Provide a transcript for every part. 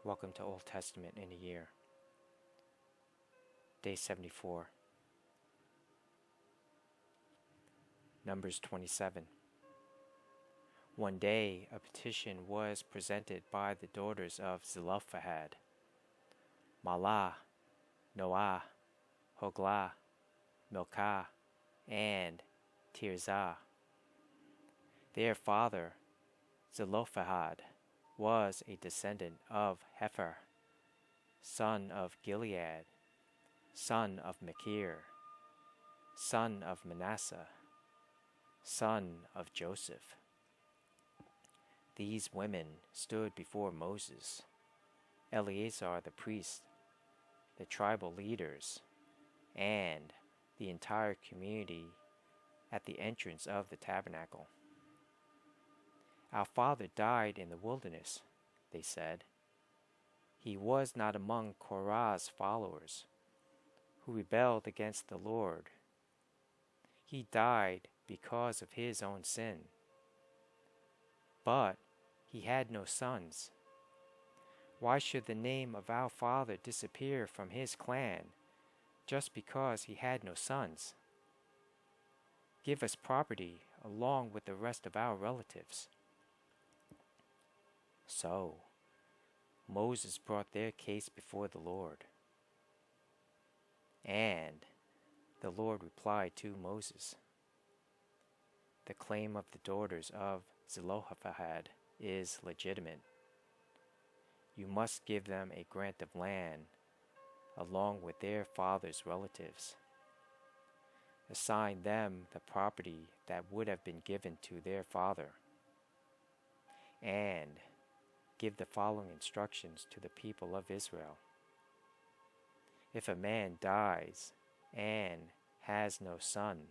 Welcome to Old Testament in a Year. Day 74. Numbers 27. One day a petition was presented by the daughters of Zelophehad, Mahlah, Noah, Hoglah, Milcah, and Tirzah. Their father, Zelophehad, was a descendant of Hepher, son of Gilead, son of Machir, son of Manasseh, son of Joseph. These women stood before Moses, Eleazar the priest, the tribal leaders, and the entire community at the entrance of the tabernacle. Our father died in the wilderness, they said. He was not among Korah's followers, who rebelled against the Lord. He died because of his own sin. But he had no sons. Why should the name of our father disappear from his clan just because he had no sons? Give us property along with the rest of our relatives. So Moses brought their case before the Lord. And the Lord replied to Moses, "The claim of the daughters of Zelophehad is legitimate. You must give them a grant of land along with their father's relatives. Assign them the property that would have been given to their father. And give the following instructions to the people of Israel. If a man dies and has no son,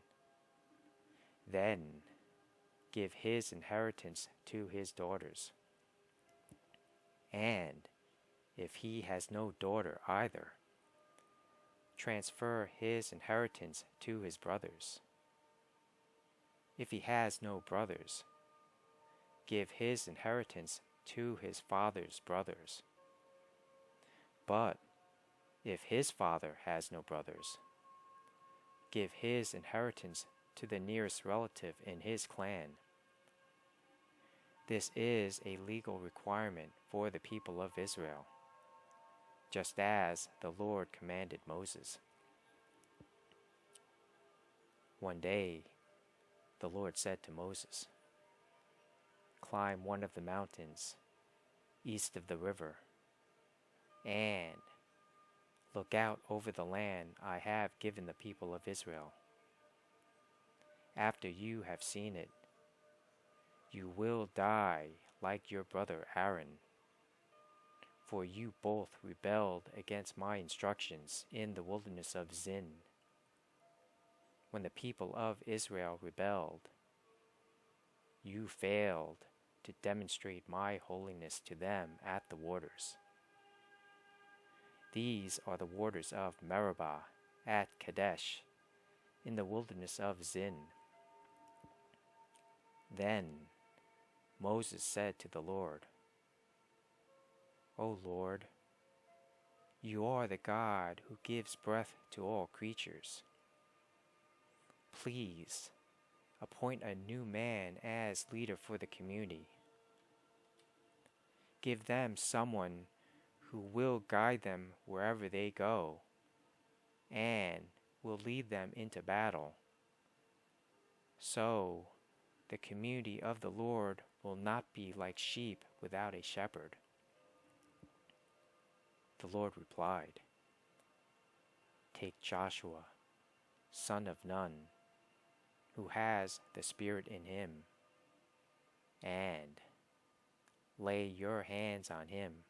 then give his inheritance to his daughters. And if he has no daughter either, transfer his inheritance to his brothers. If he has no brothers, give his inheritance to his father's brothers. But if his father has no brothers, give his inheritance to the nearest relative in his clan. This is a legal requirement for the people of Israel, just as the Lord commanded Moses." One day, the Lord said to Moses, "Climb one of the mountains east of the river, and look out over the land I have given the people of Israel. After you have seen it, you will die like your brother Aaron, for you both rebelled against my instructions in the wilderness of Zin. When the people of Israel rebelled, you failed to demonstrate my holiness to them at the waters. These are the waters of Meribah at Kadesh, in the wilderness of Zin." Then Moses said to the Lord, "O Lord, you are the God who gives breath to all creatures. Please appoint a new man as leader for the community. Give them someone who will guide them wherever they go and will lead them into battle. So the community of the Lord will not be like sheep without a shepherd." The Lord replied, "Take Joshua, son of Nun, who has the Spirit in him, and lay your hands on him.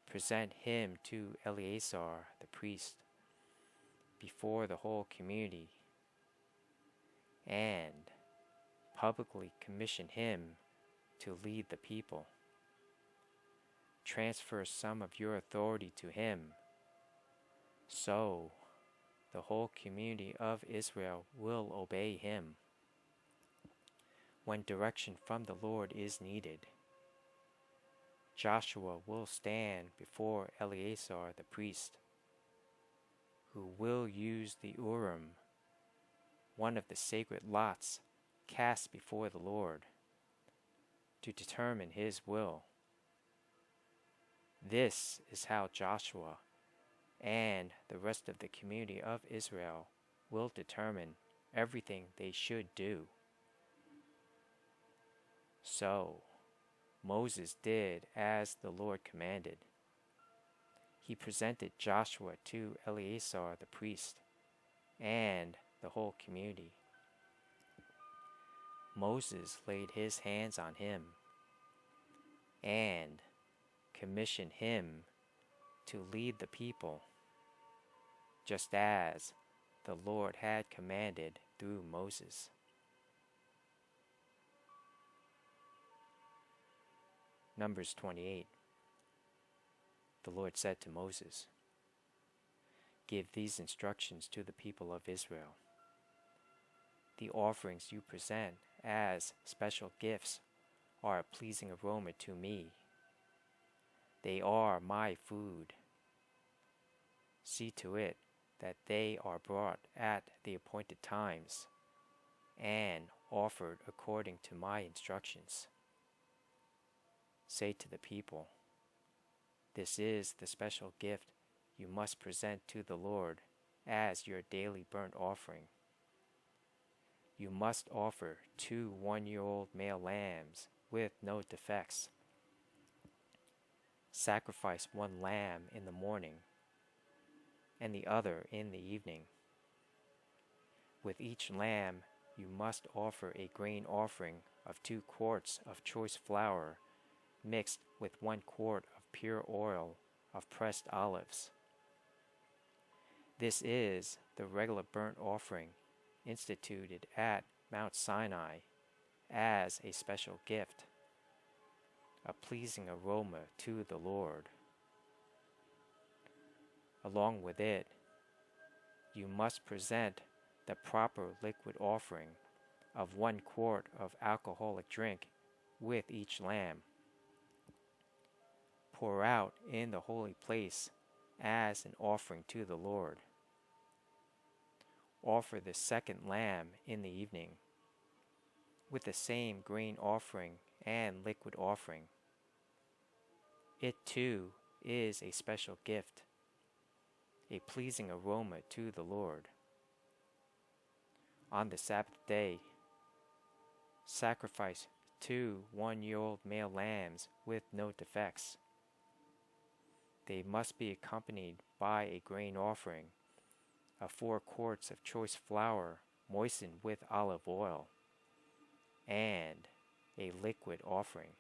Present him to Eleazar the priest before the whole community, and publicly commission him to lead the people. Transfer some of your authority to him, so the whole community of Israel will obey him. When direction from the Lord is needed, Joshua will stand before Eleazar the priest, who will use the Urim, one of the sacred lots cast before the Lord, to determine his will. This is how Joshua and the rest of the community of Israel will determine everything they should do. So Moses did as the Lord commanded. He presented Joshua to Eleazar the priest and the whole community. Moses laid his hands on him and commissioned him to lead the people, just as the Lord had commanded through Moses. Numbers 28. The Lord said to Moses, "Give these instructions to the people of Israel. The offerings you present as special gifts are a pleasing aroma to me. They are my food. See to it that they are brought at the appointed times and offered according to my instructions. Say to the people, this is the special gift you must present to the Lord as your daily burnt offering. You must offer 2 one-year-old male lambs with no defects. Sacrifice 1 lamb in the morning and the other in the evening. With each lamb you must offer a grain offering of 2 quarts of choice flour mixed with 1 quart of pure oil of pressed olives. This is the regular burnt offering instituted at Mount Sinai as a special gift, a pleasing aroma to the Lord. Along with it, you must present the proper liquid offering of 1 quart of alcoholic drink with each lamb. Pour out in the holy place as an offering to the Lord. Offer the 2nd lamb in the evening, with the same grain offering and liquid offering. It too is a special gift, a pleasing aroma to the Lord. On the Sabbath day, sacrifice 2 one-year-old male lambs with no defects. They must be accompanied by a grain offering of 4 quarts of choice flour moistened with olive oil, and a liquid offering.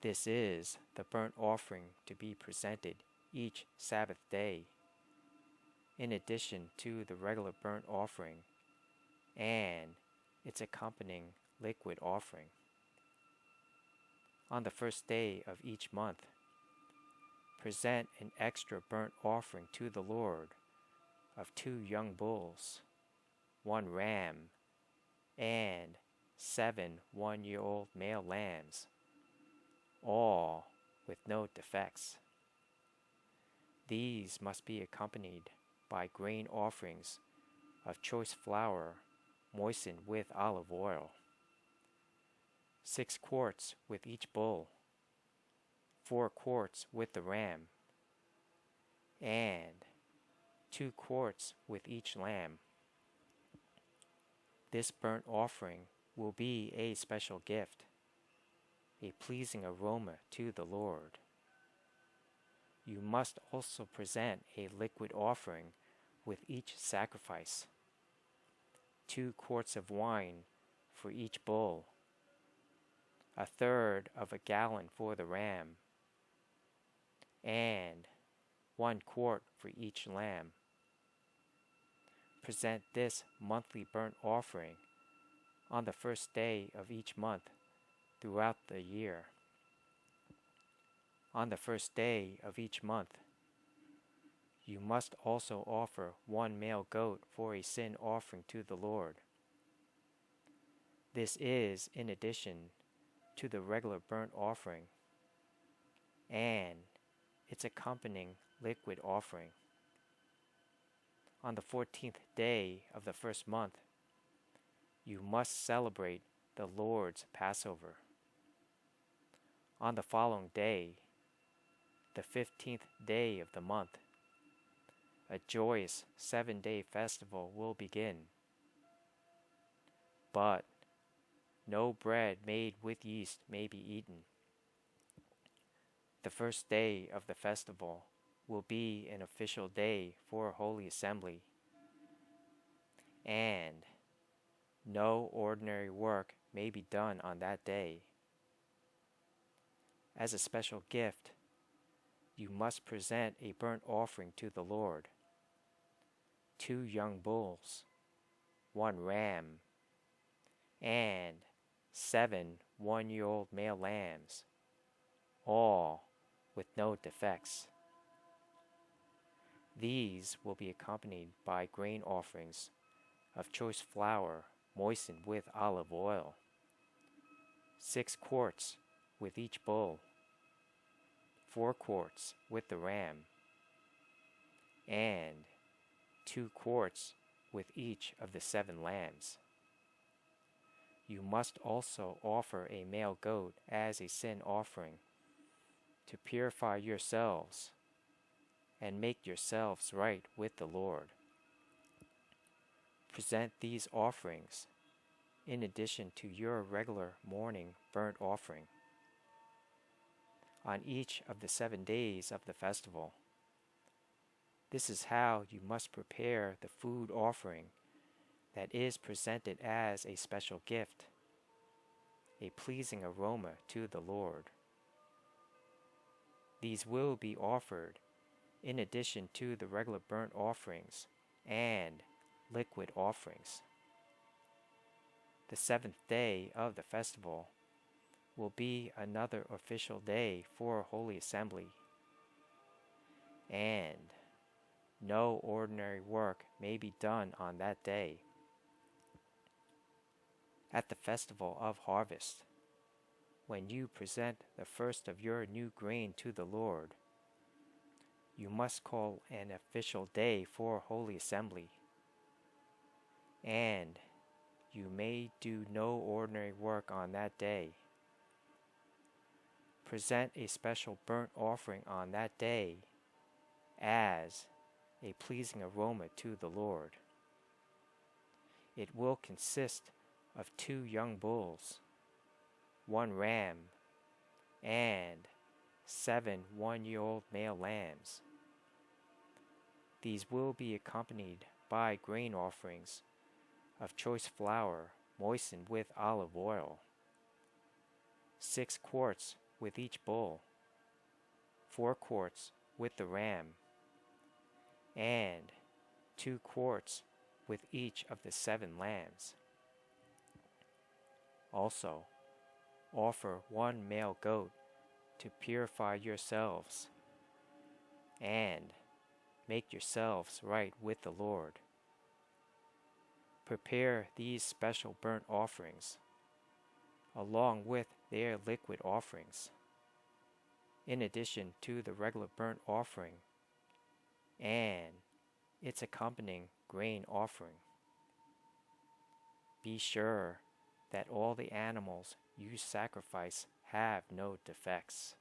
This is the burnt offering to be presented each Sabbath day, in addition to the regular burnt offering and its accompanying liquid offering. On the first day of each month, present an extra burnt offering to the Lord of 2 young bulls, 1 ram, and 7 one-year-old male lambs, all with no defects. These must be accompanied by grain offerings of choice flour moistened with olive oil, 6 quarts with each bull, 4 quarts with the ram, and 2 quarts with each lamb. This burnt offering will be a special gift, a pleasing aroma to the Lord. You must also present a liquid offering with each sacrifice, 2 quarts of wine for each bull, 1/3 of a gallon for the ram, and 1 quart for each lamb. Present this monthly burnt offering on the first day of each month throughout the year. On the first day of each month, you must also offer 1 male goat for a sin offering to the Lord. This is in addition to the regular burnt offering and its accompanying liquid offering. On the 14th day of the first month, you must celebrate the Lord's Passover. On the following day, the 15th day of the month, a joyous 7-day festival will begin. But no bread made with yeast may be eaten. The first day of the festival will be an official day for Holy Assembly, and no ordinary work may be done on that day. As a special gift, you must present a burnt offering to the Lord: 2 young bulls, 1 ram, and 7 one-year-old male lambs, all with no defects. These will be accompanied by grain offerings of choice flour moistened with olive oil, 6 quarts with each bull, 4 quarts with the ram, and 2 quarts with each of the 7 lambs. You must also offer a male goat as a sin offering to purify yourselves and make yourselves right with the Lord. Present these offerings in addition to your regular morning burnt offering on each of the 7 days of the festival. This is how you must prepare the food offering that is presented as a special gift, a pleasing aroma to the Lord. These will be offered in addition to the regular burnt offerings and liquid offerings. The 7th day of the festival will be another official day for Holy Assembly, and no ordinary work may be done on that day. At the festival of harvest, when you present the first of your new grain to the Lord, you must call an official day for Holy Assembly, and you may do no ordinary work on that day. Present a special burnt offering on that day as a pleasing aroma to the Lord. It will consist of 2 young bulls, 1 ram, and 7 one-year-old male lambs. These will be accompanied by grain offerings of choice flour moistened with olive oil, 6 quarts with each bull, 4 quarts with the ram, and 2 quarts with each of the 7 lambs. Also, offer 1 male goat to purify yourselves and make yourselves right with the Lord. Prepare these special burnt offerings along with their liquid offerings, in addition to the regular burnt offering and its accompanying grain offering. Be sure that all the animals you sacrifice have no defects.